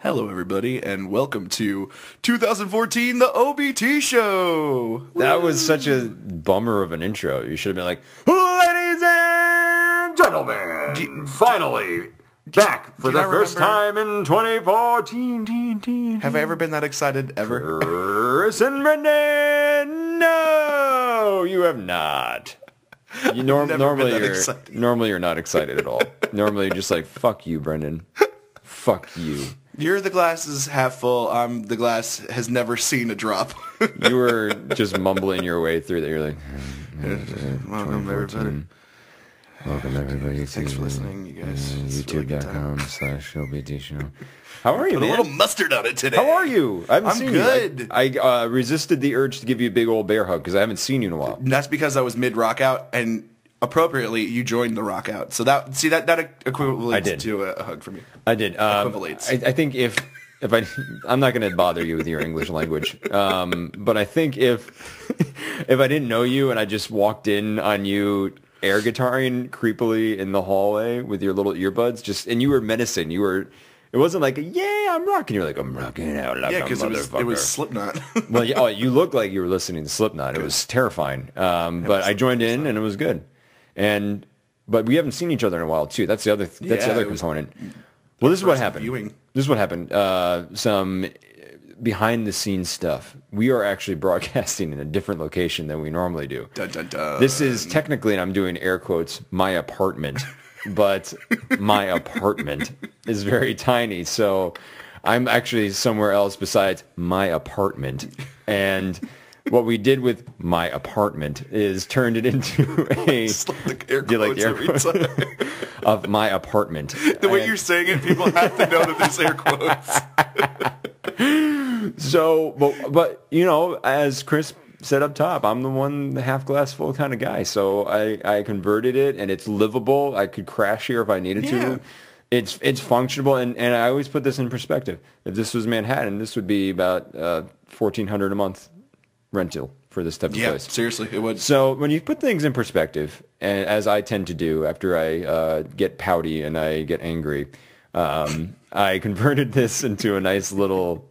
Hello, everybody, and welcome to 2014, the OBT Show. That was such a bummer of an intro. You should have been like, ladies and gentlemen, finally back for the first time in 2014. Have I ever been that excited ever? Chris and Brendan, no, you have not. Normally you're not excited at all. Normally you're just like, fuck you, Brendan. Fuck you. You're the glass is half full. I'm the glass has never seen a drop. You were just mumbling your way through that. You're like, welcome everybody. Welcome everybody. Thanks for listening, you guys. YouTube.com/OBT Show. How are you, Put man? a little mustard on it today. How are you? I haven't I'm seen good. You. I resisted the urge to give you a big old bear hug because I haven't seen you in a while. That's because I was mid rock out, and appropriately you joined the rock out. So that equivalates to a hug from you. I did. Equivalates. I think if I'm not going to bother you with your English language, but I think if I didn't know you and I just walked in on you air guitaring creepily in the hallway with your little earbuds, and you were menacing. It wasn't like, yeah, I'm rocking. You're like, I'm rocking out like a motherfucker. It was Slipknot. Well, yeah, you looked like you were listening to Slipknot. It was terrifying. But I joined in and it was good. But we haven't seen each other in a while too. That's the other component. Well, this is what happened. This is what happened. Some behind the scenes stuff. We are actually broadcasting in a different location than we normally do. Dun, dun, dun. This is technically, and I'm doing air quotes, my apartment. But my apartment is very tiny, so I'm actually somewhere else besides my apartment. And what we did with my apartment is turned it into a air quotes of my apartment. The way you're saying it, people have to know that there's air quotes. So, but you know, as Chris said up top, I'm the one, the half glass full kind of guy. So I converted it, and it's livable. I could crash here if I needed to. It's functional, and I always put this in perspective. If this was Manhattan, this would be about $1,400 a month rental for this type of place. Seriously, it would. So when you put things in perspective, and as I tend to do after I get pouty and I get angry, I converted this into a nice little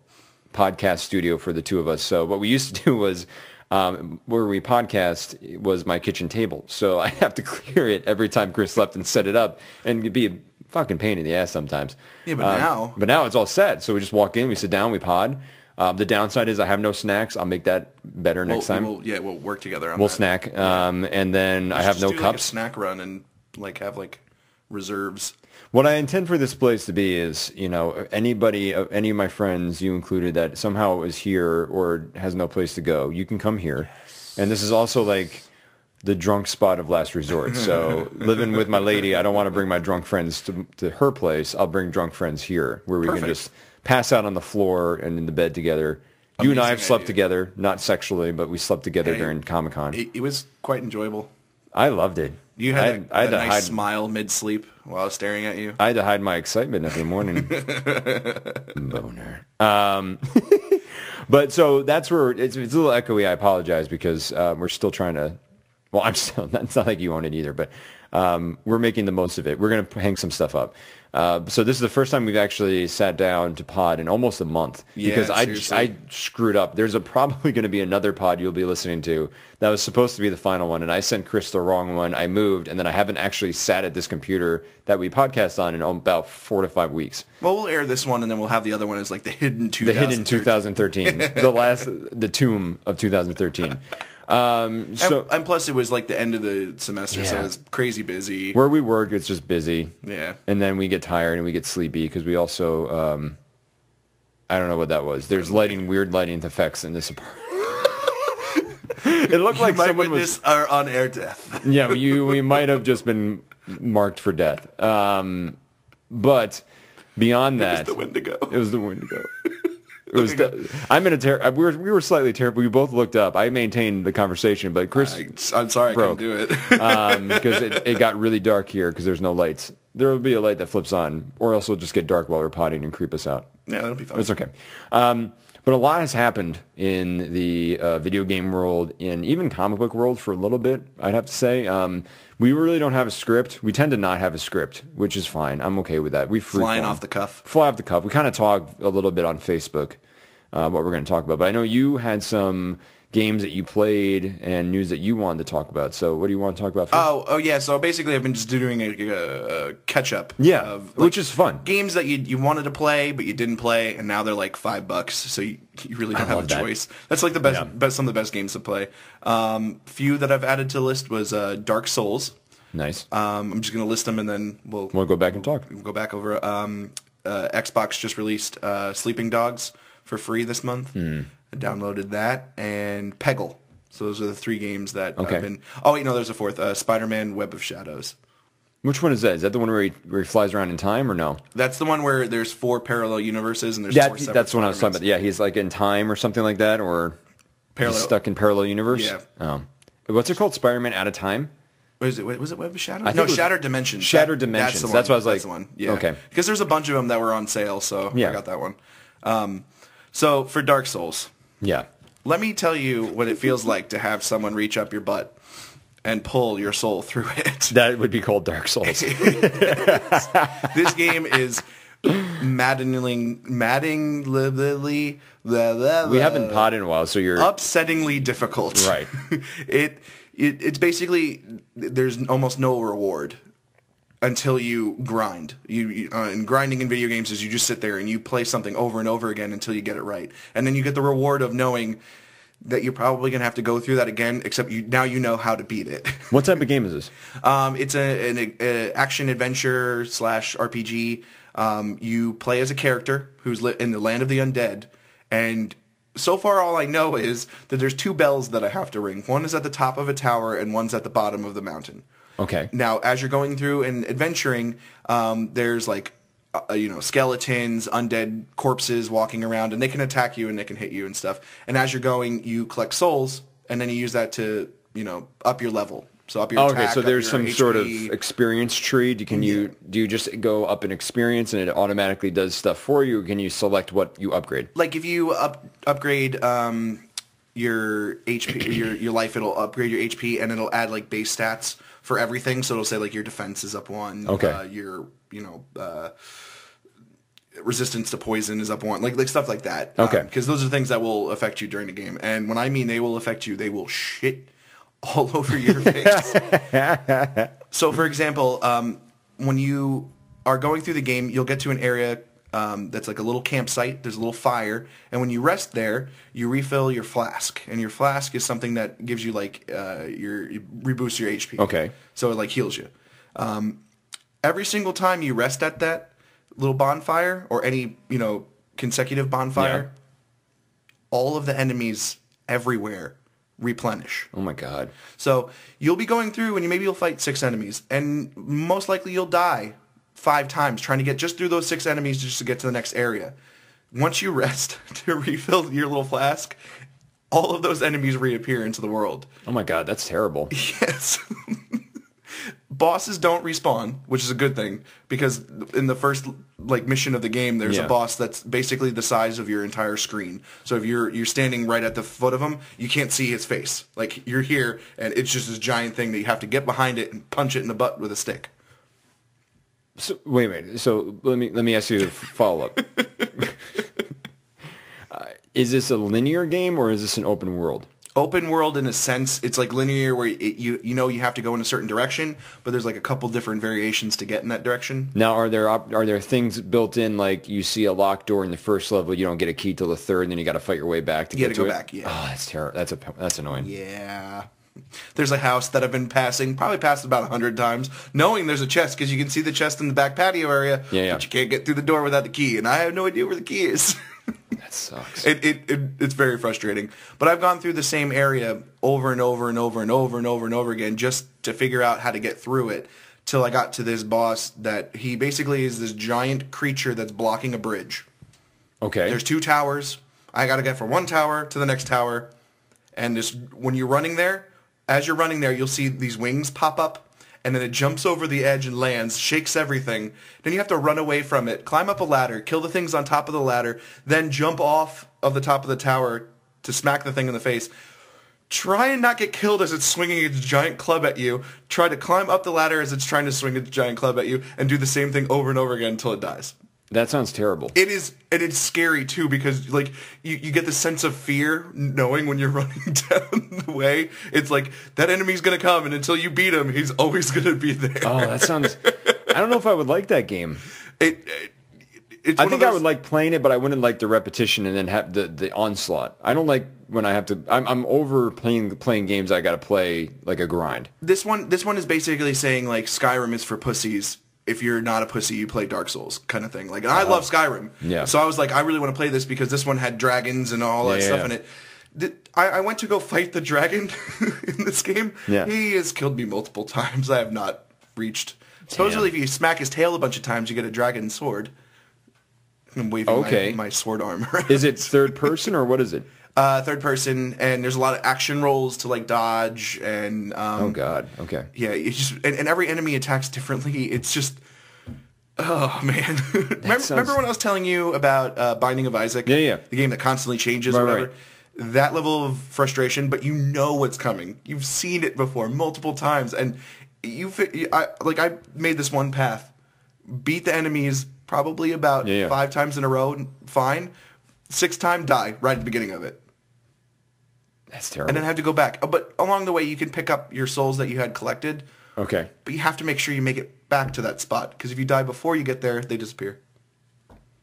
podcast studio for the two of us. So what we used to do was, where we podcast was my kitchen table. So I have to clear it every time Chris left and set it up, and it'd be a fucking pain in the ass sometimes. Yeah, but now it's all set. So we just walk in, we sit down, we pod. The downside is I have no snacks. I'll make that better next time. We'll work together on We'll that. snack. And then I have no cups. Like a snack run and have reserves. What I intend for this place to be is, you know, any of my friends, you included, that somehow is here or has no place to go, you can come here. And this is also like the drunk spot of last resort. So living with my lady, I don't want to bring my drunk friends to her place. I'll bring drunk friends here where we can just pass out on the floor and in the bed together. You and I have slept together, not sexually, but we slept together during Comic-Con. It was quite enjoyable. I loved it. You had a nice smile mid-sleep while I was staring at you. I had to hide my excitement every morning. Boner. But so that's where it's a little echoey. I apologize because we're still trying to. Well, I'm still. It's not like you own it either, but we're making the most of it. We're going to hang some stuff up. So this is the first time we've actually sat down to pod in almost a month because I screwed up. There's probably going to be another pod you'll be listening to that was supposed to be the final one, and I sent Chris the wrong one. I moved, and then I haven't actually sat at this computer that we podcast on in about 4 to 5 weeks. Well, we'll air this one, and then we'll have the other one as like the hidden 2013. The tomb of 2013. And plus it was like the end of the semester, so it was crazy busy. Where we work, it's just busy. Yeah. And then we get tired and we get sleepy because we also, I don't know what that was. There's weird lighting effects in this apartment. It looked like someone was our on-air death. Yeah, we might have just been marked for death. But beyond that, it was the Wendigo. It was the Wendigo. It was. I'm in a we were slightly terrible. We both looked up. I maintained the conversation, but Chris, I'm sorry, broke. I couldn't do it because it got really dark here because there's no lights. There will be a light that flips on, or else we'll just get dark while we're potting and creep us out. Yeah, that'll be fun. It's okay. But a lot has happened in the video game world, in even comic book world for a little bit, I'd have to say. We really don't have a script. We tend to not have a script, which is fine. I'm okay with that. We flying off the cuff. Fly off the cuff. We kind of talk a little bit on Facebook what we're going to talk about. But I know you had some games that you played and news that you wanted to talk about. So what do you want to talk about first? Oh yeah. So basically, I've been just doing a catch up. Yeah, of, which is fun. Games that you wanted to play but you didn't play, and now they're like $5. So you really don't have a choice. That's like the best, some of the best games to play. Few that I've added to the list was Dark Souls. Nice. I'm just gonna list them and then we'll go back and talk. We'll go back over. Xbox just released Sleeping Dogs for free this month. I downloaded that, and Peggle. So those are the 3 games that I've been... Oh, wait, no, there's a 4th. Spider-Man Web of Shadows. Which one is that? Is that the one where he flies around in time, or no? That's the one where there's 4 parallel universes, and there's 4 separate That's the one I was talking about. Yeah, he's like in time or something like that, or he's stuck in parallel universe? Yeah. Oh. What's it called? Spider-Man Out of Time? Was it Web of Shadows? No, Shattered Dimensions. Shattered Dimensions. That's what I was like. That's the one. Yeah. Okay. Because there's a bunch of them that were on sale, so I got that one. So for Dark Souls... Yeah. Let me tell you what it feels like to have someone reach up your butt and pull your soul through it. That would be called Dark Souls. This game is maddeningly, we haven't potted in a while, so you're upsettingly difficult. Right. It's basically there's almost no reward until you grind. And grinding in video games is you just sit there and you play something over and over again until you get it right. And then you get the reward of knowing that you're probably going to have to go through that again, except now you know how to beat it. What type of game is this? It's an action-adventure / RPG. You play as a character who's in the land of the undead, and so far all I know is that there's 2 bells that I have to ring. One is at the top of a tower, and one's at the bottom of the mountain. Okay. Now, as you're going through and adventuring, there's like, skeletons, undead corpses walking around, and they can attack you and they can hit you and stuff. And as you're going, you collect souls, and then you use that to, up your level. So up your attack. Okay, so there's some HP. sort of experience tree. Do you just go up in experience and it automatically does stuff for you, or can you select what you upgrade? Like if you upgrade your HP, your life, it'll upgrade your HP, and it'll add like base stats for everything. So it'll say like your defense is up 1. Okay. Your resistance to poison is up 1. Like stuff like that. Okay. Because those are things that will affect you during the game. And when I mean they will affect you, they will shit all over your face. So for example, when you are going through the game, you'll get to an area that's like a little campsite. There's a little fire, and when you rest there, you refill your flask, and your flask is something that gives you like it reboosts your HP. Okay. So it like heals you. Every single time you rest at that little bonfire or any consecutive bonfire, all of the enemies everywhere replenish. Oh my god. So you'll be going through and you'll fight 6 enemies, and most likely you'll die 5 times trying to get just through those 6 enemies just to get to the next area. Once you rest to refill your little flask, all of those enemies reappear into the world. Oh my god, that's terrible. Yes. Bosses don't respawn, which is a good thing, because in the first mission of the game, there's a boss that's basically the size of your entire screen. So if you're standing right at the foot of him, you can't see his face. Like you're here, and it's just this giant thing that you have to get behind it and punch it in the butt with a stick. So wait. So let me ask you a follow up. Is this a linear game or is this an open world? Open world in a sense. It's like linear where you have to go in a certain direction, but there's like a couple different variations to get in that direction. Now, are there things built in, like you see a locked door in the first level, you don't get a key till the 3rd, and then you got to fight your way back to get to it? You got to go back, yeah. Oh, that's terrible. That's annoying. Yeah. There's a house that I've been probably passed about 100 times, knowing there's a chest, because you can see the chest in the back patio area, but you can't get through the door without the key, and I have no idea where the key is. That sucks. It's very frustrating. But I've gone through the same area over and over and over and over and over and over again just to figure out how to get through it, till I got to this boss that he basically is this giant creature that's blocking a bridge. Okay. There's 2 towers. I got to get from one tower to the next tower, and when you're running there, as you're running there, you'll see these wings pop up, and then it jumps over the edge and lands, shakes everything. Then you have to run away from it, climb up a ladder, kill the things on top of the ladder, then jump off of the top of the tower to smack the thing in the face. Try and not get killed as it's swinging its giant club at you. Try to climb up the ladder as it's trying to swing its giant club at you, and do the same thing over and over again until it dies. That sounds terrible. It is, and it's scary too, because like you get the sense of fear knowing when you're running down the way. It's like that enemy's gonna come, and until you beat him, he's always gonna be there. Oh, that sounds. I don't know if I would like that game. I think I would like playing it, but I wouldn't like the repetition and then have the onslaught. I don't like when I have to. I'm over playing games I got to play like a grind. This one is basically saying like Skyrim is for pussies. If you're not a pussy, you play Dark Souls kind of thing. Like, and I love Skyrim. Yeah. So I was like, I really want to play this because this one had dragons and all that stuff in it. I went to go fight the dragon in this game. Yeah. He has killed me multiple times. I have not reached. Supposedly, if you smack his tail a bunch of times, you get a dragon sword. I'm waving my sword arm around. Is it third person or what is it? Third person, and there's a lot of action rolls to like dodge and. Oh God! Okay. Yeah, it's just and every enemy attacks differently. It's just, oh man. Remember when I was telling you about Binding of Isaac? Yeah. The game that constantly changes, or whatever. Right. That level of frustration, but you know what's coming. You've seen it before multiple times, and I made this one path, beat the enemies probably about 5 times in a row, fine. 6th time, die right at the beginning of it. That's terrible. And then have to go back. But along the way, you can pick up your souls that you had collected. Okay. But you have to make sure you make it back to that spot. Because if you die before you get there, they disappear.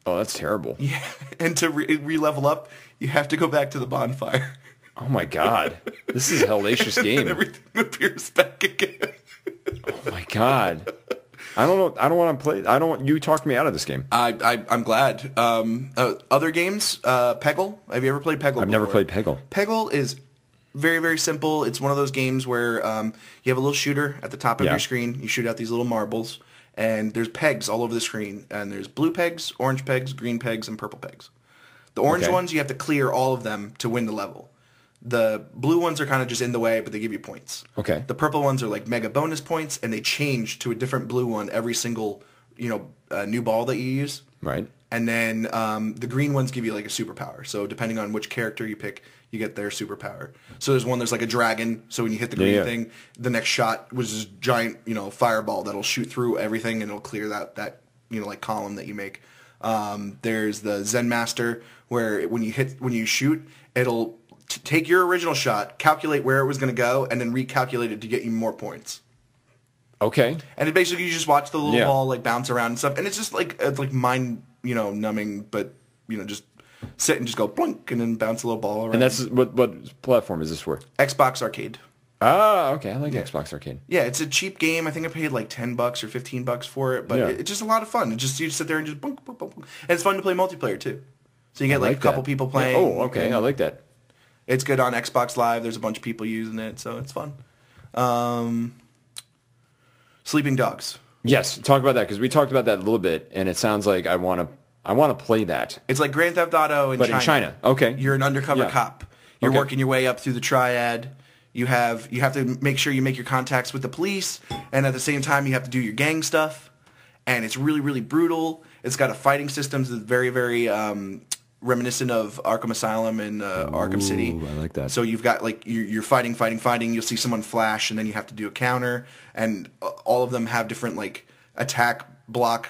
Oh, that's terrible. Yeah. And to re-level up, you have to go back to the bonfire. Oh, my God. This is a hellacious game. And everything appears back again. Oh, my God. I don't know. I don't want to play. I don't want you talked me out of this game. I'm glad. Other games, Peggle. Have you ever played Peggle? I've never played Peggle. Peggle is very, very simple. It's one of those games where you have a little shooter at the top of your screen. You shoot out these little marbles, and there's pegs all over the screen. And there's blue pegs, orange pegs, green pegs, and purple pegs. The orange ones, you have to clear all of them to win the level. The blue ones are kind of just in the way, but they give you points. Okay. The purple ones are like mega bonus points, and they change to a different blue one every single, new ball that you use. Right. And then the green ones give you like a superpower. So depending on which character you pick, you get their superpower. So there's like a dragon. So when you hit the green thing, the next shot was this giant, fireball that'll shoot through everything and it'll clear that like column that you make. There's the Zen Master, where when you shoot, it'll take your original shot, calculate where it was going to go, and then recalculate it to get you more points. Okay. And it basically you just watch the little ball like bounce around and stuff, and it's just like mind numbing, but just sit and just go blink and then bounce a little ball around. And that's what platform is this for? Xbox Arcade. Ah, okay. I like Xbox Arcade. Yeah, it's a cheap game. I think I paid like $10 or $15 for it, but it's just a lot of fun. You just sit there and just blink, blink, blink. And it's fun to play multiplayer too. So you get like a couple people playing. Oh, okay. I like that. It's good on Xbox Live. There's a bunch of people using it, so it's fun. Sleeping Dogs. Yes, talk about that because we talked about that a little bit, and it sounds like I want to play that. It's like Grand Theft Auto in China. Okay. You're an undercover cop. You're working your way up through the triad. You have to make sure you make your contacts with the police, and at the same time you have to do your gang stuff. And it's really, really brutal. It's got a fighting system that's very, very reminiscent of Arkham Asylum and Arkham City. I like that. So you've got like you're fighting. You'll see someone flash, and then you have to do a counter. And all of them have different like attack, block,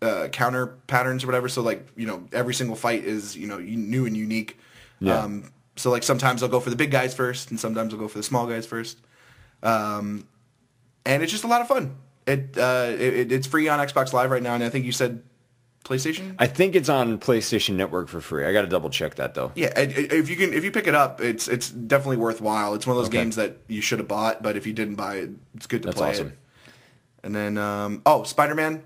counter patterns or whatever. So like every single fight is new and unique. Yeah. So like sometimes I'll go for the big guys first, and sometimes I'll go for the small guys first. And it's just a lot of fun. It's free on Xbox Live right now, and I think you said PlayStation? I think it's on PlayStation Network for free. I got to double check that though. Yeah, if you pick it up, it's definitely worthwhile. It's one of those games that you should have bought, but if you didn't buy it, it's good to play. That's awesome. And then Spider-Man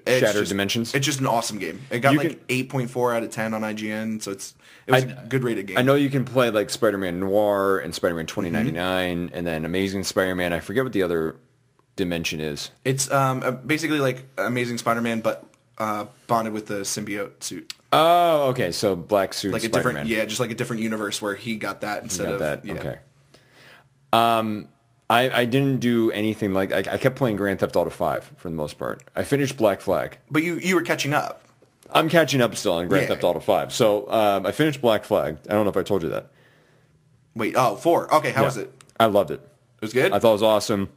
Shattered Dimensions. It's just an awesome game. It got 8.4 out of 10 on IGN, so it was a good rated game. I know you can play like Spider-Man Noir and Spider-Man 2099 and then Amazing Spider-Man. I forget what the other dimension is. It's basically like Amazing Spider-Man, but bonded with the symbiote suit. Oh, okay. So black suit, like Spider-Man. Just like a different universe where he got that instead of that. Yeah. Okay. I didn't do anything like I kept playing Grand Theft Auto 5 for the most part. I finished Black Flag. But you were catching up. I'm catching up still on Grand Theft Auto 5. So I finished Black Flag. I don't know if I told you that. Wait, 4. Okay, how was it? I loved it. It was good? I thought it was awesome.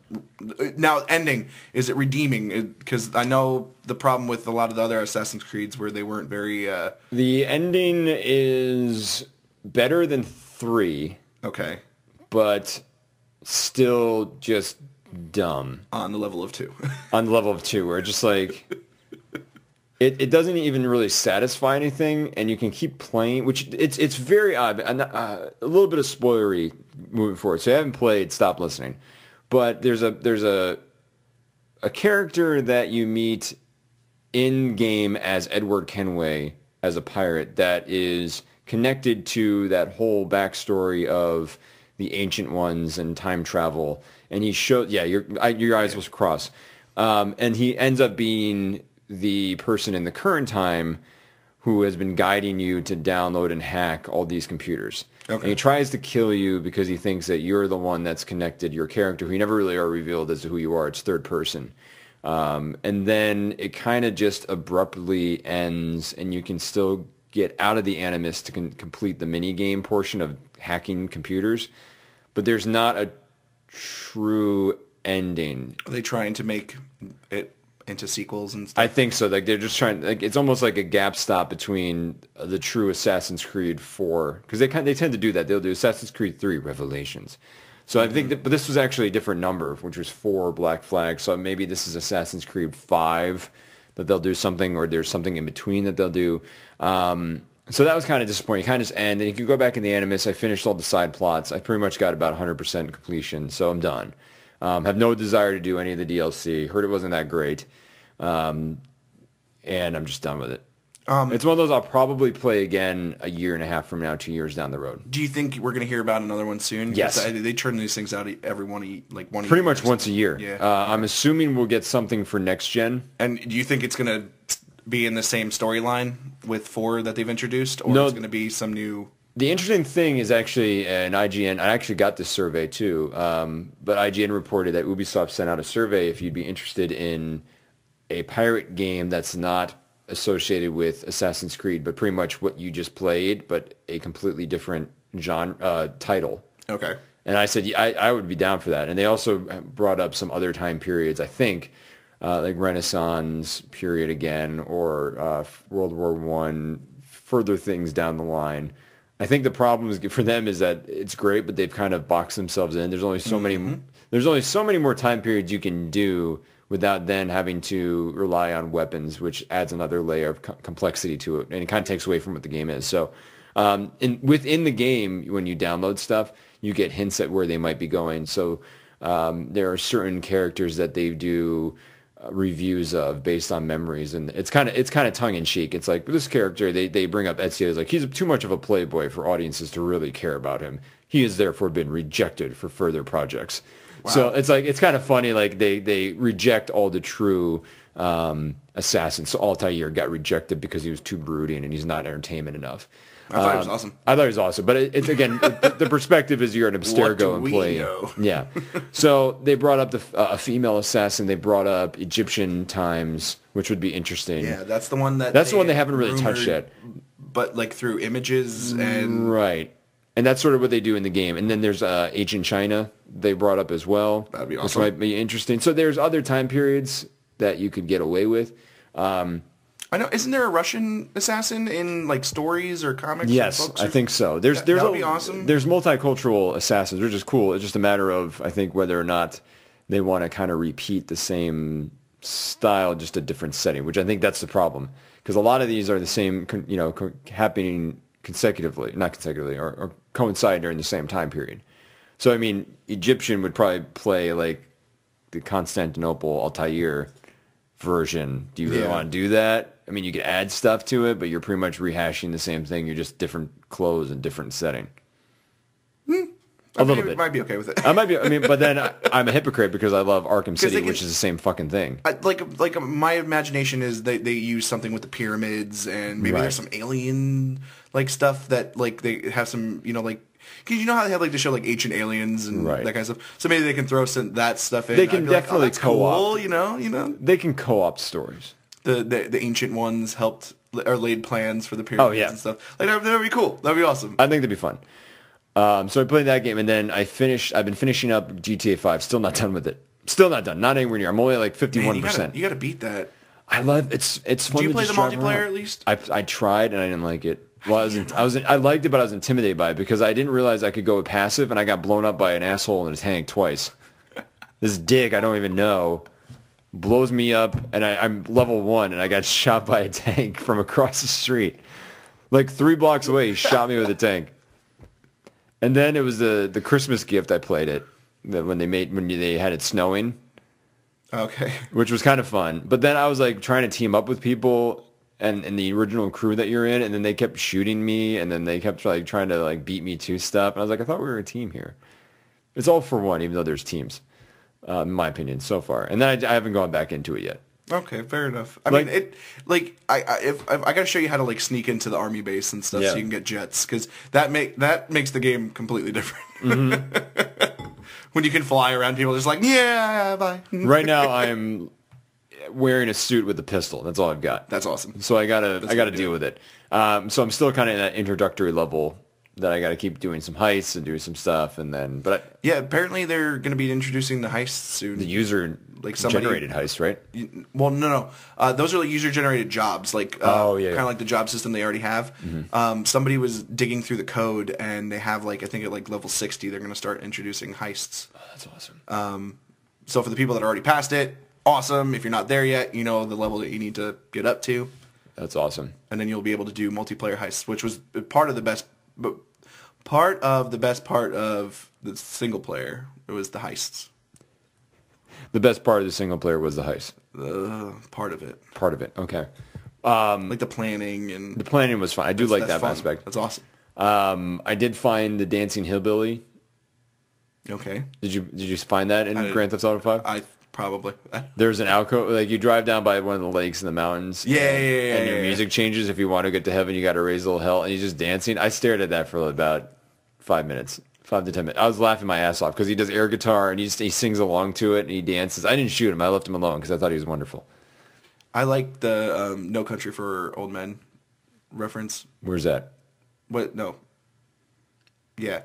Now, ending, is it redeeming? Because I know the problem with a lot of the other Assassin's Creeds where they weren't very... The ending is better than 3. Okay. But still just dumb. On the level of 2. On the level of 2, where it's just like... It doesn't even really satisfy anything, and you can keep playing, which it's very odd. A little bit of spoilery moving forward. So I haven't played, stop listening. But there's a character that you meet in game as Edward Kenway as a pirate that is connected to that whole backstory of the Ancient Ones and time travel. And he showed, your eyes will cross. And he ends up being the person in the current time who has been guiding you to download and hack all these computers. Okay. And he tries to kill you because he thinks that you're the one that's connected your character, who you never really are revealed as to who you are. It's third person. And then it kind of just abruptly ends, and you can still get out of the Animus to complete the mini-game portion of hacking computers. But there's not a true ending. Are they trying to make it into sequels and stuff? I think so. Like they're just trying. Like it's almost like a gap stop between the true Assassin's Creed 4, because they tend to do that. They'll do Assassin's Creed 3 Revelations. So I think that, but this was actually a different number, which was 4 Black Flag. So maybe this is Assassin's Creed 5 that they'll do something, or there's something in between that they'll do. So that was kind of disappointing. Kind of just end. And if you go back in the Animus, I finished all the side plots. I pretty much got about 100% completion, so I'm done. Have no desire to do any of the DLC. Heard it wasn't that great. And I'm just done with it. It's one of those I'll probably play again a year and a half from now, 2 years down the road. Do you think we're going to hear about another one soon? Yes. They turn these things out every one Pretty much once a year. Yeah. I'm assuming we'll get something for next gen. And do you think it's going to be in the same storyline with 4 that they've introduced? Or No, it's going to be some new... The interesting thing is actually an IGN. I actually got this survey too, but IGN reported that Ubisoft sent out a survey if you'd be interested in a pirate game that's not associated with Assassin's Creed, but pretty much what you just played, but a completely different genre title. Okay. And I said I would be down for that. And they also brought up some other time periods, I think, like Renaissance period again, or World War One, further things down the line. I think the problem for them is that it's great, but they've kind of boxed themselves in. There's only so many. There's only so many more time periods you can do without then having to rely on weapons, which adds another layer of complexity to it, and it kind of takes away from what the game is. So, within the game, when you download stuff, you get hints at where they might be going. So, there are certain characters that they do reviews of based on memories, and it's kind of tongue in cheek. It's like this character, they bring up Ezio as like he's too much of a playboy for audiences to really care about him. He has therefore been rejected for further projects. Wow. So it's kind of funny. Like they reject all the true assassins. So Altair got rejected because he was too brooding and he's not entertainment enough. I thought it was awesome. I thought it was awesome, but it's again the perspective is you're an Abstergo employee. Yeah. So they brought up a female assassin. They brought up Egyptian times, which would be interesting. Yeah, that's the one they haven't really touched yet. But like through images and right. And that's sort of what they do in the game. And then there's Ancient China they brought up as well. That'd be awesome. Which might be interesting. So there's other time periods that you could get away with. I know. Isn't there a Russian assassin in like stories or comics? Yes, or books I think so. That would be awesome. There's multicultural assassins, which is cool. It's just a matter of, I think, whether or not they want to kind of repeat the same style, just a different setting, which I think that's the problem. Because a lot of these are the same, happening not consecutively, or coincide during the same time period. So, I mean, Egyptian would probably play like the Constantinople Altair version. Do you really want to do that? I mean, you could add stuff to it, but you're pretty much rehashing the same thing. You're just different clothes and different setting. A little bit. Might be okay with it. I might be. I mean, but then I'm a hypocrite because I love Arkham City, which is the same fucking thing. Like my imagination is they use something with the pyramids, and maybe there's some alien like stuff that like they have some like Because you know how they have like the show like Ancient Aliens and that kind of stuff. So maybe they can throw that stuff in. They can definitely like, oh, co-op. Cool, you know. They can co-op stories. The ancient ones helped or laid plans for the pyramids and stuff. Like that would be cool. That'd be awesome. I think that'd be fun. So I played that game, and then I've been finishing up GTA 5. Still not done with it. Still not done. Not anywhere near. I'm only at like 51%. You gotta beat that. I love it's fun. Do you to play the multiplayer at least? I tried and I didn't like it. Well, I liked it, but I was intimidated by it because I didn't realize I could go passive, and I got blown up by an asshole in a tank twice. This dick I don't even know blows me up, and I'm level 1, and I got shot by a tank from across the street, like 3 blocks away. He shot me with a tank, and then it was the Christmas gift. I played it when they had it snowing. Okay. Which was kind of fun, but then I was like trying to team up with people. And the original crew that you're in, and then they kept shooting me, and then they kept like trying to like beat me to stuff. And I was like, I thought we were a team here. It's all for one, even though there's teams, in my opinion, so far. And then I haven't gone back into it yet. Okay, fair enough. I mean, if I got to show you how to like sneak into the army base and stuff, so you can get jets, because that makes the game completely different. Mm-hmm. When you can fly around people, just like bye. Right now, I'm wearing a suit with a pistol. That's all I've got. That's awesome. So I gotta deal with it. So I'm still kind of in that introductory level that I gotta keep doing some heists and doing some stuff, and then apparently they're gonna be introducing the heists soon. The user generated heist, right? Well, no. Those are like user generated jobs, like kind of like the job system they already have. Mm-hmm. Somebody was digging through the code, and they have like I think at like level 60 they're gonna start introducing heists. Oh, that's awesome. So for the people that already passed it. Awesome. If you're not there yet, you know the level that you need to get up to. That's awesome. And then you'll be able to do multiplayer heists, which was part of the best part of the single player. It was the heists. The best part of the single player was the heist. Part of it. Part of it. Okay. Like the planning and the planning was fun. I do like that fun. aspect. That's awesome. I did find the dancing hillbilly. Okay. Did you find that in Grand Theft Auto 5? Probably. There's an alcove, like you drive down by one of the lakes in the mountains. Yeah. And your music changes. If you want to get to heaven, you got to raise a little hell, and you're just dancing. I stared at that for about 5 minutes, 5 to 10 minutes. I was laughing my ass off because he does air guitar and he sings along to it and he dances. I didn't shoot him. I left him alone because I thought he was wonderful. I like the No Country for Old Men reference. Where's that? What? No. Yeah.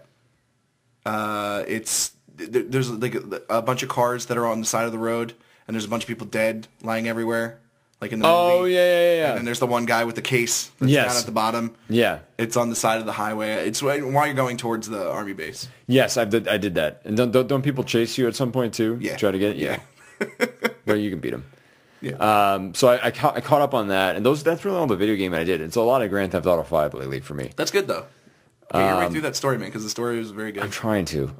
There's like a bunch of cars that are on the side of the road, and there's a bunch of people dead lying everywhere, like in the movie. Oh yeah. And then there's the one guy with the case that's down at the bottom. Yeah, it's on the side of the highway. It's while you're going towards the army base. Yes, I did that. And don't people chase you at some point too? Yeah, try to get it. Yeah, well you can beat them. Yeah. So I caught up on that, and that's really all the video game I did. It's a lot of Grand Theft Auto 5 lately for me. That's good though. Get your way through that story, man, because the story was very good. I'm trying to.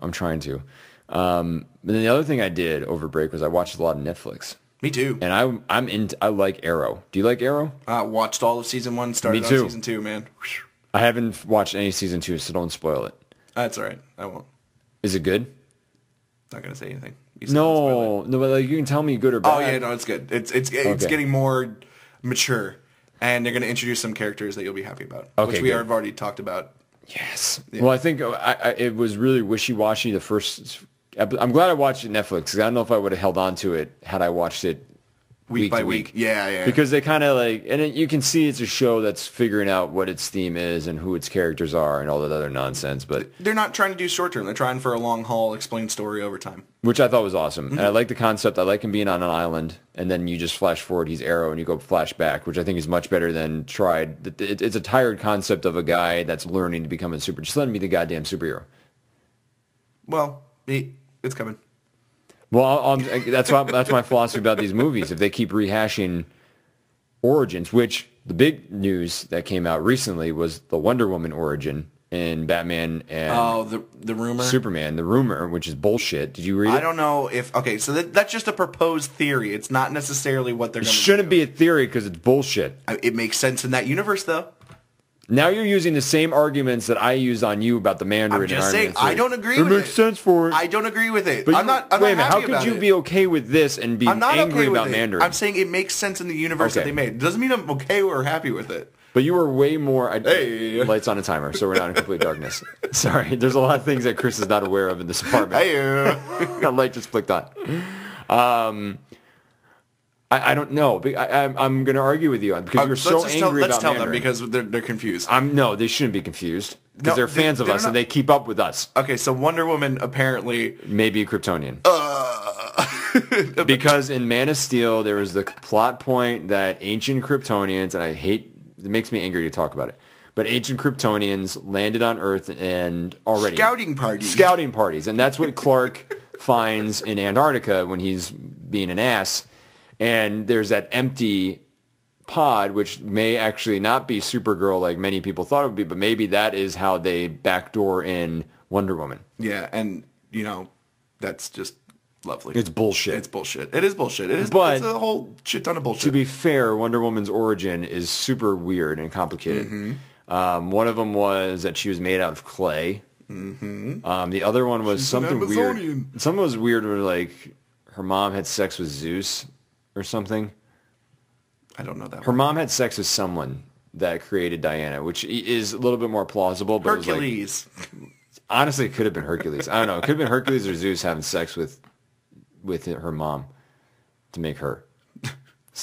And then the other thing I did over break was I watched a lot of Netflix. Me too. And I like Arrow. Do you like Arrow? I watched all of season 1, started on season 2, man. I haven't watched any season 2, so don't spoil it. That's all right. I won't. Is it good? Not gonna say anything. No, but like you can tell me good or bad. Oh yeah, no, it's good. It's getting more mature, and they're gonna introduce some characters that you'll be happy about, which we have already talked about. Yes. Yeah. Well, I think it was really wishy-washy the first. I'm glad I watched it Netflix because I don't know if I would have held on to it had I watched it week by week. Yeah. Because they kind of like, and you can see it's a show that's figuring out what its theme is and who its characters are and all that other nonsense. But they're not trying to do short term. They're trying for a long haul, explain story over time. Which I thought was awesome. Mm-hmm. And I like the concept. I like him being on an island and then you just flash forward, he's Arrow, and you go flash back, which I think is much better than tried. It's a tired concept of a guy that's learning to become a super. Just let him be the goddamn superhero. Well, it's coming. Well, that's my philosophy about these movies. If they keep rehashing origins, which the big news that came out recently was the Wonder Woman origin in Batman and the rumor Superman, the rumor, which is bullshit. Did you read it? I don't know if so that's just a proposed theory. It's not necessarily what they're going to do. It shouldn't be a theory because it's bullshit. It makes sense in that universe, though. Now you're using the same arguments that I used on you about the Mandarin. I'm just saying, I don't agree with with it. It makes sense for it. I don't agree with it. But I'm not happy wait a minute, how about could you it. be okay with this and be I'm not angry okay with about it. Mandarin? I'm saying it makes sense in the universe that they made. It doesn't mean I'm okay or happy with it. But you were way more... Hey. Lights on a timer, so we're not in complete darkness. Sorry, there's a lot of things that Chris is not aware of in this apartment. Hey. A light just flicked on. I don't know. I'm going to argue with you because you were so angry about Mandarin. Let's tell them because they're confused. No, they shouldn't be confused because they're fans of us and they keep up with us. Okay, so Wonder Woman apparently... Maybe a Kryptonian. Because in Man of Steel, there was the plot point that ancient Kryptonians, and it makes me angry to talk about it, but ancient Kryptonians landed on Earth and already... Scouting parties. And that's what Clark finds in Antarctica when he's being an ass. And there's that empty pod, which may actually not be Supergirl like many people thought it would be, but maybe that is how they backdoor in Wonder Woman. Yeah, and, that's just lovely. It's bullshit. It is bullshit. It's a whole shit ton of bullshit. To be fair, Wonder Woman's origin is super weird and complicated. Mm-hmm. One of them was that she was made out of clay. Mm-hmm. The other one was something weird. Something was weird where, like, her mom had sex with Zeus or something. I don't know that. Her mom had sex with someone that created Diana, which is a little bit more plausible. But Hercules. It was like, honestly, it could have been Hercules. I don't know. It could have been Hercules or Zeus having sex with her mom to make her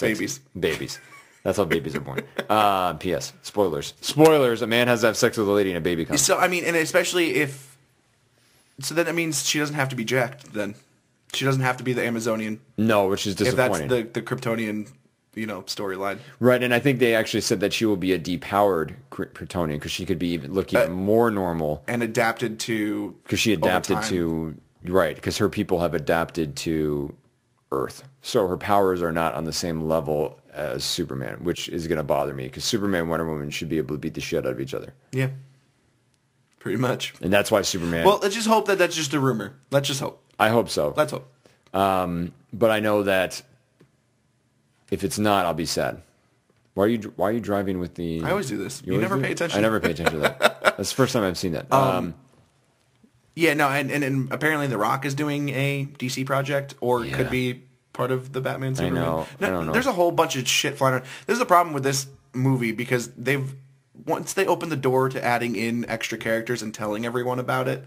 babies. That's how babies are born. P.S. Spoilers. A man has to have sex with a lady and a baby comes. So, I mean, and especially if... So then that means she doesn't have to be jacked, then. She doesn't have to be the Amazonian. No, which is disappointing. If that's the Kryptonian, storyline. Right, and I think they actually said that she will be a depowered Kryptonian because she could be look even more normal. And adapted to... Because she adapted to... Right, because her people have adapted to Earth. So her powers are not on the same level as Superman, which is going to bother me because Superman and Wonder Woman should be able to beat the shit out of each other. Yeah. Pretty much. And that's why Superman... Well, let's just hope that that's just a rumor. Let's just hope. I hope so. Let's hope. But I know that if it's not, I'll be sad. Why are you driving with the... I always do this. You never pay attention. I never pay attention to that. That's the first time I've seen that. Yeah, no, and apparently The Rock is doing a DC project, or could be part of the Batman Superman. I don't know. There's a whole bunch of shit flying around. This is the problem with this movie, because once they open the door to adding in extra characters and telling everyone about it,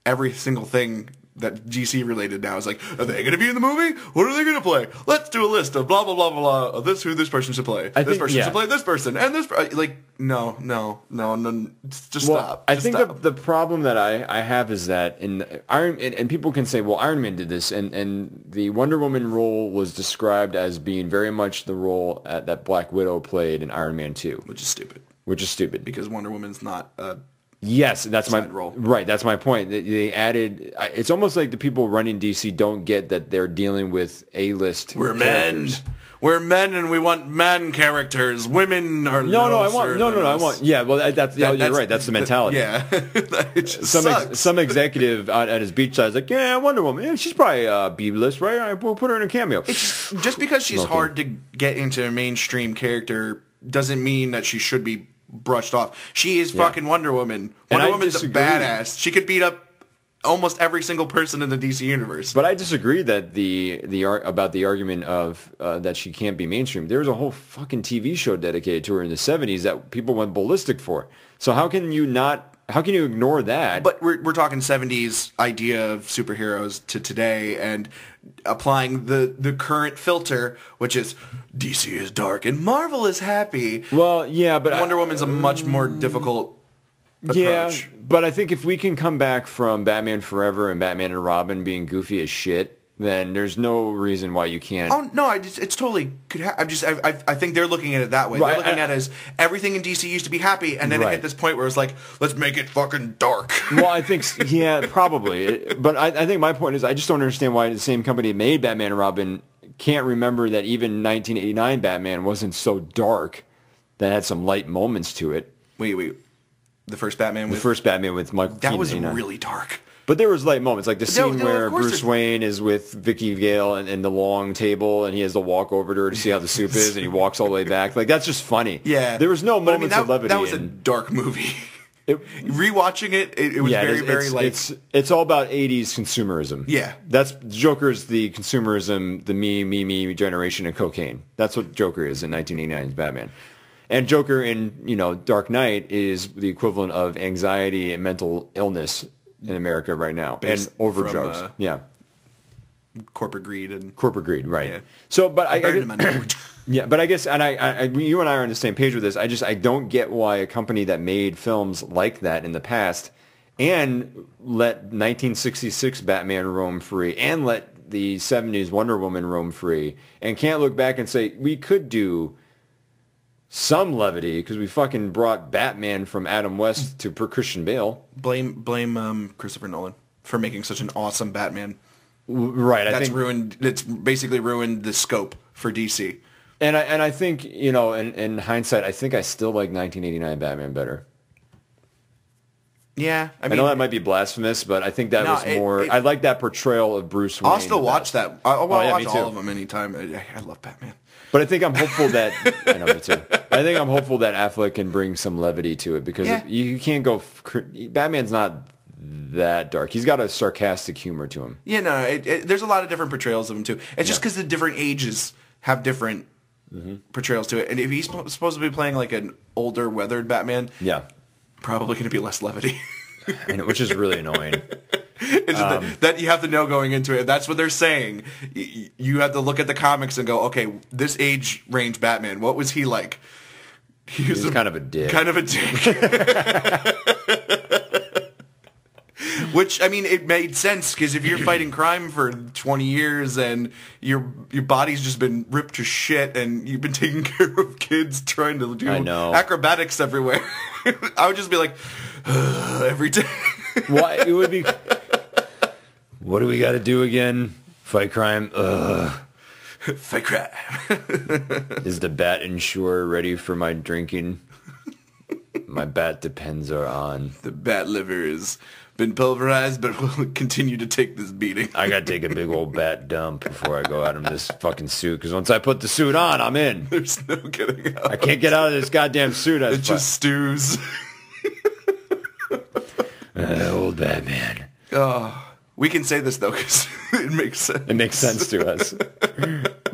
every single thing that DC related now is like, are they going to be in the movie? What are they going to play? Let's do a list of blah, blah, blah, blah, of who this person should play. This person should play this person. And this, like, no, just stop. I think the problem that I have is that in Iron, and people can say, well, Iron Man did this, and the Wonder Woman role was described as being very much the role that Black Widow played in Iron Man 2. Which is stupid. Because Wonder Woman's not a... Yes, that's my role. Right, that's my point. They added. It's almost like the people running DC don't get that they're dealing with A-list. We're characters. Men. We're men, and we want man characters. Women are I want. Yeah, well, you're right. That's the mentality. Some executive at his beach side is like, yeah, Wonder Woman. Yeah, she's probably B-list, right? We'll put her in a cameo. It's just because she's hard to get into a mainstream character doesn't mean that she should be brushed off. She is fucking Wonder Woman. Wonder Woman's a badass. She could beat up almost every single person in the DC universe. But I disagree that about the argument of that she can't be mainstream. There was a whole fucking TV show dedicated to her in the 70s that people went ballistic for. So how can you ignore that? But we're talking 70s idea of superheroes to today, and applying the current filter, which is DC is dark and Marvel is happy. Well, yeah, but Wonder Woman's a much more difficult approach. Yeah, but I think if we can come back from Batman Forever and Batman and Robin being goofy as shit, then there's no reason why you can't. Oh no, it's totally could. I think they're looking at it that way. Right, they're looking at it as everything in DC used to be happy, and then it hit this point where it's like, let's make it fucking dark. Well, I think probably, but I think my point is I just don't understand why the same company that made Batman and Robin can't remember that even 1989 Batman wasn't so dark, that had some light moments to it. Wait, the first Batman with Michael Keaton. That was really dark. But there was light moments, like the scene where of course Bruce Wayne is with Vicky Vale and the long table, and he has to walk over to her to see how the soup is, and he walks all the way back. Like, that's just funny. Yeah. There was no moments of levity. That was a dark movie. Rewatching it was very like... It's all about 80s consumerism. Yeah. Joker's the consumerism, the me generation of cocaine. That's what Joker is in 1989's Batman. And Joker in, Dark Knight is the equivalent of anxiety and mental illness in America right now. And over drugs. Yeah. Corporate greed, right. Yeah. So, but I guess, and you and I are on the same page with this. I don't get why a company that made films like that in the past and let 1966 Batman roam free and let the 70s Wonder Woman roam free and can't look back and say, we could do some levity because we fucking brought Batman from Adam West to Christian Bale. Blame Christopher Nolan for making such an awesome Batman. Right. It's basically ruined the scope for DC. And I think, in hindsight, I think I still like 1989 Batman better. Yeah. I know that might be blasphemous, but I think that was more... I like that portrayal of Bruce Wayne. I'll still watch that. I'll watch all too. of them anytime. I love Batman. But I think I'm hopeful that... I know, me too. I think I'm hopeful that Affleck can bring some levity to it because you can't go... Batman's not that dark. He's got a sarcastic humor to him. Yeah, no, there's a lot of different portrayals of him too. It's just because the different ages have different portrayals to it. And if he's supposed to be playing like an older, weathered Batman, probably going to be less levity. Which is really annoying. That you have to know going into it. That's what they're saying. You have to look at the comics and go, okay, this age range Batman, what was he like? He was kind of a dick. Kind of a dick. Which, I mean, it made sense because if you're fighting crime for 20 years and your body's just been ripped to shit and you've been taking care of kids trying to do acrobatics everywhere, I would just be like, every day. Why? It would be... What do we got to do again? Fight crime? Fight crime. Is the bat insurer ready for my drinking? My bat depends are on. The bat liver has been pulverized, but will continue to take this beating. I got to take a big old bat dump before I go out in this fucking suit, because once I put the suit on, I'm in. There's no getting out. I can't get out of this goddamn suit. It just stews. Old Batman. Oh, we can say this, though, because it makes sense. It makes sense to us.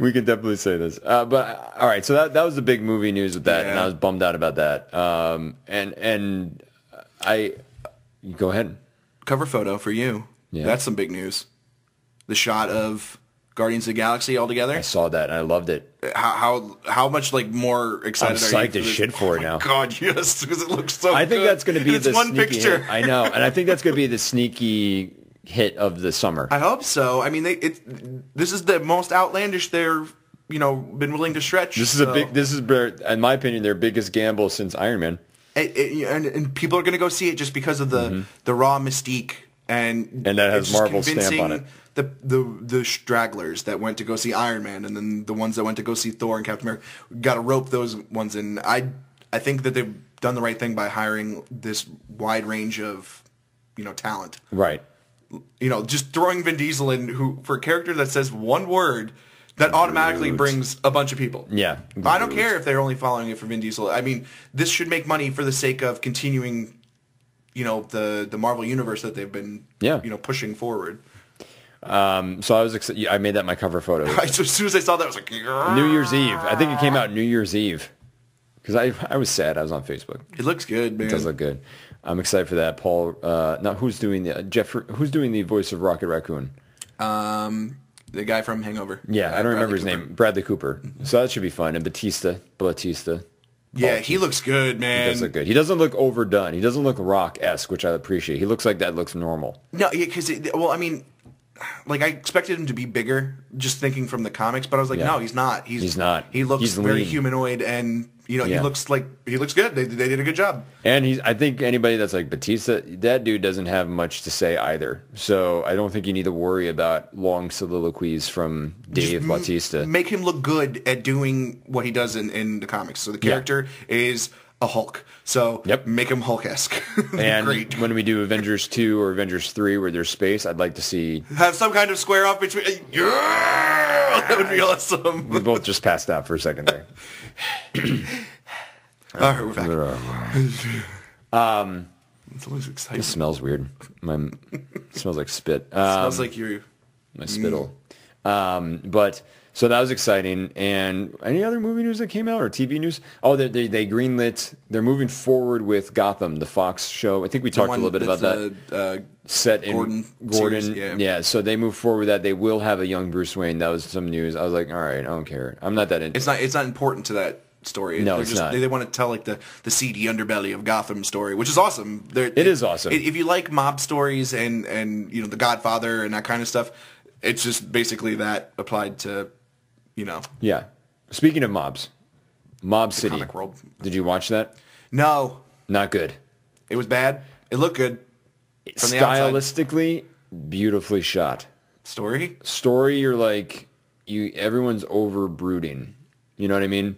We can definitely say this. But, all right, so that was the big movie news with that, and I was bummed out about that. And I... Go ahead. Cover photo for you. Yeah. That's some big news. The shot of Guardians of the Galaxy all together. I saw that, and I loved it. How much, like, more excited are you? I'm psyched as shit for it now. God, yes, because it looks so good. I think that's going to be the one sneaky picture. Hit. I know, and I think that's going to be the sneaky hit of the summer. I hope so. I mean, this is the most outlandish they've been willing to stretch. This is in my opinion, their biggest gamble since Iron Man. And people are going to go see it just because of the raw mystique and that has Marvel stamp on it. The stragglers that went to go see Iron Man and then the ones that went to go see Thor and Captain America, got to rope those ones in. I think that they've done the right thing by hiring this wide range of talent. Right. Just throwing Vin Diesel in, who for a character that says one word. That automatically brings a bunch of people. Yeah. I don't care if they're only following it for Vin Diesel. I mean, this should make money for the sake of continuing, the Marvel universe that they've been, pushing forward. So I was excited. I made that my cover photo. So as soon as I saw that, I was like, New Year's Eve. I think it came out New Year's Eve. Because I was sad. I was on Facebook. It looks good, man. It does look good. I'm excited for that. Paul, who's doing who's doing the voice of Rocket Raccoon? The guy from Hangover. Yeah, I don't remember his name. Bradley Cooper. So that should be fun. And Batista. Yeah, he looks good, man. He does look good. He doesn't look overdone. He doesn't look Rock-esque, which I appreciate. He looks like that looks normal. No, because, I mean, like, I expected him to be bigger, just thinking from the comics, but I was like, no, he's not. He's not. He looks very humanoid, and, he looks good. They did a good job. And I think anybody that's like Batista, that dude doesn't have much to say either. So I don't think you need to worry about long soliloquies from Dave Bautista. Make him look good at doing what he does in the comics. So the character is a Hulk. So Yep. make him Hulk-esque. And Great. when we do Avengers 2 or Avengers 3 where there's space, I'd like to see... Have some kind of square off between... Yeah! That would be awesome. We both just passed out for a second there. All right, we're back. It's always exciting. It smells weird. It smells like spit. Smells like you. My spittle. But so that was exciting. And any other movie news that came out or TV news? Oh, they greenlit. They're moving forward with Gotham, the Fox show. I think we talked a little bit about that. Set in Gordon. Series, yeah. So they moved forward with that. They will have a young Bruce Wayne. That was some news. I was like, all right, I don't care. I'm not that into. It's not important to that story. No, it's not. They want to tell like the seedy underbelly of Gotham story, which is awesome. It is awesome. If you like mob stories and The Godfather and that kind of stuff, it's just basically that applied to, Yeah. Speaking of mobs, Mob City. comic world. Did you watch that? No, Not good. it was bad. It looked good from the outside. Stylistically, beautifully shot. Story. You're like, everyone's over brooding. You know what I mean?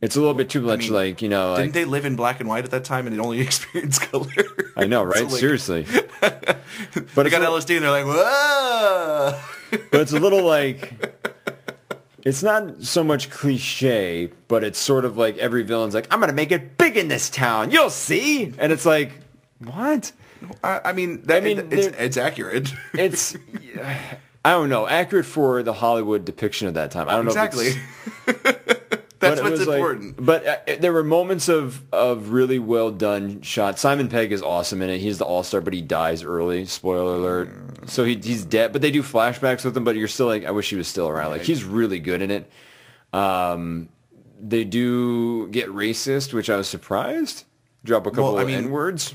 It's a little bit too much Didn't they live in black and white at that time and they only experienced color? I know, right? So, like, Seriously. But they got LSD and they're like, whoa! But it's a little like, it's not so much cliche, but it's sort of like every villain's like, I'm going to make it big in this town. You'll see. And it's like, what? It's accurate. It's, I don't know, accurate for the Hollywood depiction of that time. I don't know exactly. if it's... That's what's important. There were moments of really well done shots. Simon Pegg is awesome in it. He's the all-star, but he dies early. Spoiler alert. So he's dead. But they do flashbacks with him, but you're still like, I wish he was still around. Like, he's really good in it. They do get racist, which I was surprised. Drop a couple of N-words.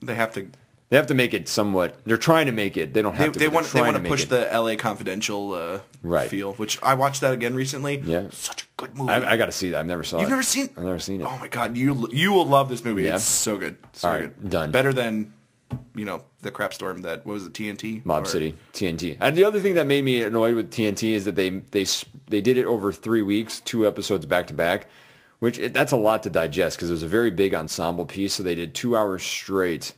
They have to... They have to make it somewhat. They're trying to make it. They don't have to. They want to push the L.A. Confidential feel, which I watched that again recently. Yeah, such a good movie. I got to see that. I've never saw it. You've never seen? I've never seen it. Oh my god, you will love this movie. Yeah? It's so good. So all right, good. Done. Better than the crap storm that what was it, TNT? Mob City, TNT. And the other thing that made me annoyed with TNT is that they did it over 3 weeks, 2 episodes back to back, which that's a lot to digest because it was a very big ensemble piece. So they did 2 hours straight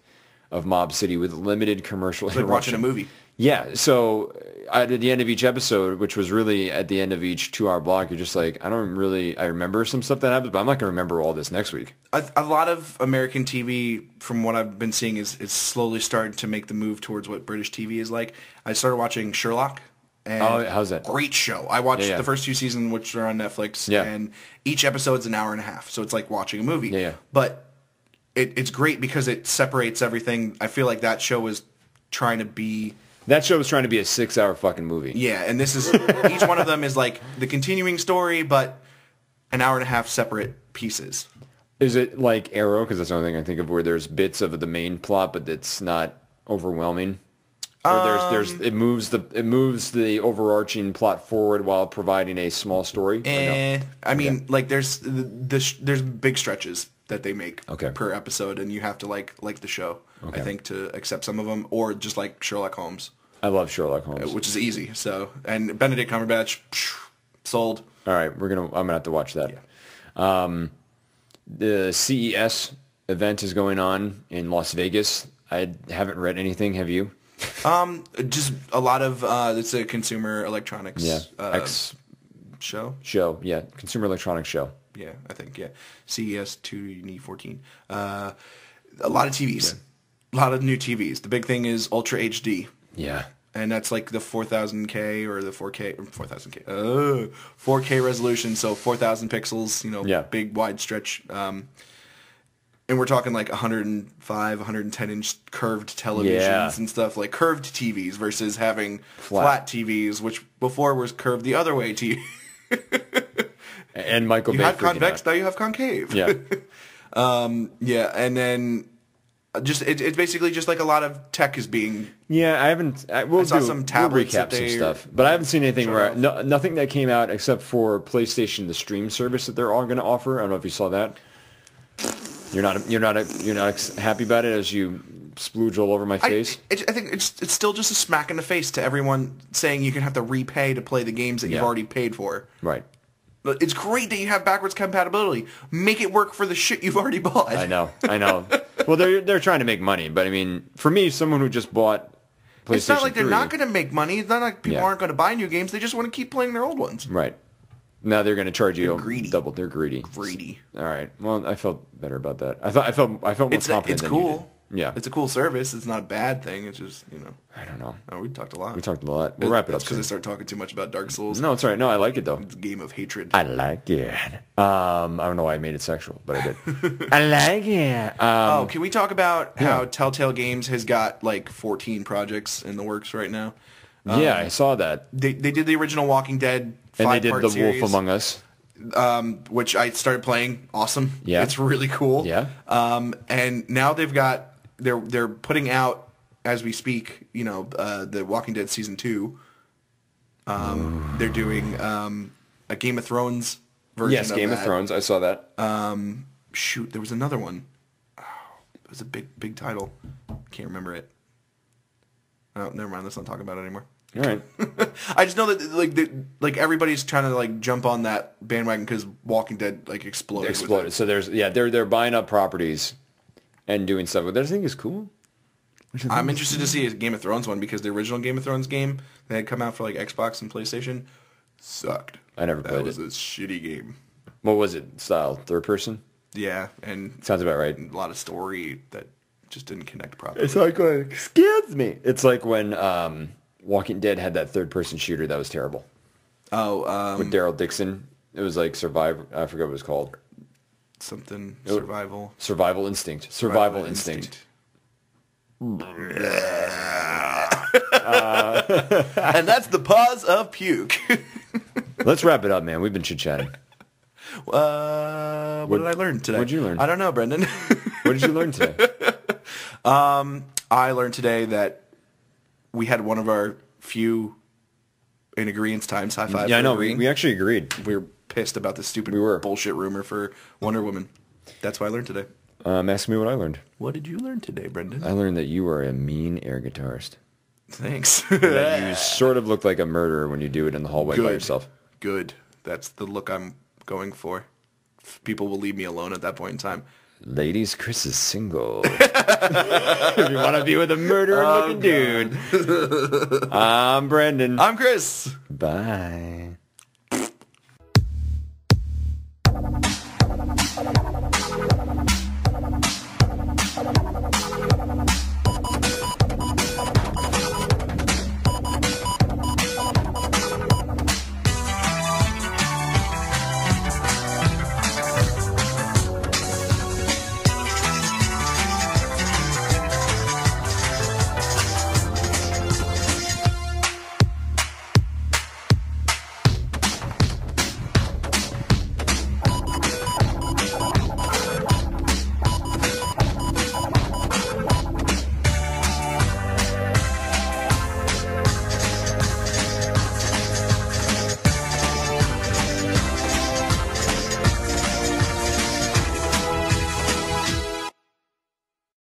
of Mob City with limited commercial interruption. Like watching a movie. Yeah, so at the end of each episode, which was really at the end of each 2-hour block, you're just like, I remember some stuff that happened, but I'm not going to remember all this next week. A lot of American TV, from what I've been seeing, is slowly starting to make the move towards what British TV is like. I started watching Sherlock. And how's that? Great show. I watched the first 2 seasons, which are on Netflix, and each episode's an hour and a half, so it's like watching a movie. Yeah. But it's great because it separates everything. I feel like that show was trying to be... That show was trying to be a 6-hour fucking movie. Yeah, and this is... each one of them is like the continuing story, but an hour and a half separate pieces. Is it like Arrow? Because that's the only thing I think of where there's bits of the main plot, but it's not overwhelming. Or it moves the overarching plot forward while providing a small story. Like there's big stretches that they make per episode, and you have to like the show. I think to accept some of them, or just like Sherlock Holmes. I love Sherlock Holmes, which is easy. So, and Benedict Cumberbatch, sold. All right, I'm gonna have to watch that. Yeah. The CES event is going on in Las Vegas. I haven't read anything. Have you? Just a lot of it's a consumer electronics show. Yeah, consumer electronics show. Yeah, I think CES 2014. A lot of TVs, a lot of new TVs. The big thing is Ultra HD. Yeah, and that's like the 4000K or the 4K or 4000K 4K resolution, so 4000 pixels. Big wide stretch. And we're talking like 105, 110-inch curved televisions and stuff, like curved TVs versus having flat TVs, which before was curved the other way. And Michael Bay. You had convex, now you have concave. Yeah. And then it's basically just like a lot of tech is being... Yeah, I saw some tablets we'll recap some stuff. But I haven't seen anything nothing that came out except for PlayStation, the stream service that they're all going to offer. I don't know if you saw that. You're not happy about it as you splooge all over my face? I think it's still just a smack in the face to everyone saying you can have to repay to play the games that you've already paid for. Right. It's great that you have backwards compatibility. Make it work for the shit you've already bought. I know. Well, they're trying to make money, but I mean, for me, someone who just bought PlayStation it's not like they're 3, not going to make money. It's not like people aren't going to buy new games. They just want to keep playing their old ones. Right. Now they're going to charge you greedy. double. They're greedy. Greedy. All right. Well, I felt better about that. I felt more confident. It's than cool. You did. Yeah. It's a cool service. It's not a bad thing. It's just, I don't know. Oh, we talked a lot. We'll wrap it up. That's because I started talking too much about Dark Souls. No, it's all right. No, I like it, though. It's a game of hatred. I like it. I don't know why I made it sexual, but I did. I like it. Can we talk about how Telltale Games has got like 14 projects in the works right now? Yeah, I saw that. They did the original Walking Dead 5-part and they did The series, Wolf Among Us. which I started playing. Awesome. Yeah. It's really cool. Yeah. And now they're putting out, as we speak, the Walking Dead season 2. They're doing a Game of Thrones version. Yes, Game of Thrones. I saw that. There was another one. Oh, it was a big title. Can't remember it. Oh, never mind. Let's not talk about it anymore. All right. I just know that everybody's trying to jump on that bandwagon because Walking Dead exploded. So they're buying up properties and doing stuff. But I think is cool. I'm interested to see a Game of Thrones one because the original Game of Thrones game that had come out for Xbox and PlayStation sucked. I never played it. That was a shitty game. What was it? Style? Third person? Yeah, and sounds about right. A lot of story that just didn't connect properly. It's like excuse me. It's like when Walking Dead had that third person shooter that was terrible. Oh, with Daryl Dixon. It was like Survivor. I forget what it was called. Something survival. Survival Instinct. Survival Instinct. And that's the pause of puke. Let's wrap it up, man. We've been chit-chatting. What did I learn today? What did you learn? I don't know, Brendan. What did you learn today? I learned today that we had one of our few in agreement times. High five. Yeah, I know. We actually agreed. We were pissed about this stupid bullshit rumor for Wonder Woman. That's what I learned today. Ask me what I learned. What did you learn today, Brendan? I learned that you are a mean air guitarist. Thanks. That you sort of look like a murderer when you do it in the hallway by yourself. Good. That's the look I'm going for. People will leave me alone at that point in time. Ladies, Chris is single. If you want to be with a murderer-looking dude. I'm Brendan. I'm Chris. Bye.